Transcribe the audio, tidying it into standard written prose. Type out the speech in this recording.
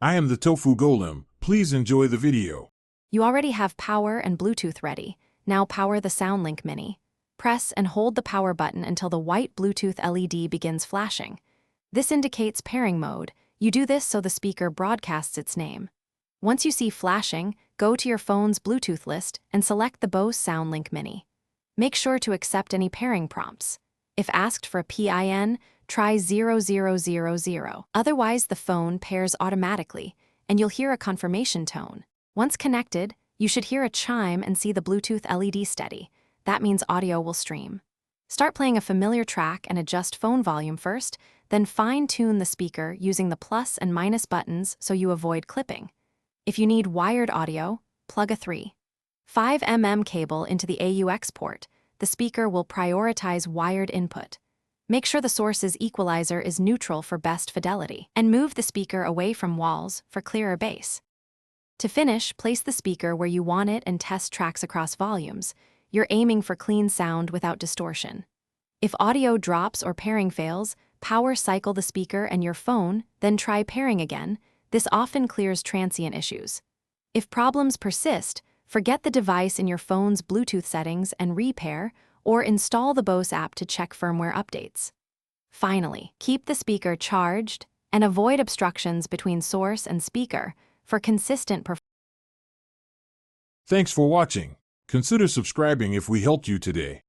I am the Tofu Golem. Please enjoy the video. You already have power and Bluetooth ready. Now power the SoundLink Mini. Press and hold the power button until the white Bluetooth LED begins flashing. This indicates pairing mode. You do this so the speaker broadcasts its name. Once you see flashing, go to your phone's Bluetooth list and select the Bose SoundLink Mini. Make sure to accept any pairing prompts. If asked for a PIN, try 0000. Otherwise, the phone pairs automatically, and you'll hear a confirmation tone. Once connected, you should hear a chime and see the Bluetooth LED steady. That means audio will stream. Start playing a familiar track and adjust phone volume first, then fine-tune the speaker using the plus and minus buttons so you avoid clipping. If you need wired audio, plug a 3.5 cable into the AUX port. The speaker will prioritize wired input. Make sure the source's equalizer is neutral for best fidelity, and move the speaker away from walls for clearer bass. To finish, place the speaker where you want it and test tracks across volumes. You're aiming for clean sound without distortion. If audio drops or pairing fails, power cycle the speaker and your phone, then try pairing again. This often clears transient issues. If problems persist, forget the device in your phone's Bluetooth settings and repair, or install the Bose app to check firmware updates. Finally, keep the speaker charged and avoid obstructions between source and speaker for consistent performance. Thanks for watching. Consider subscribing if we helped you today.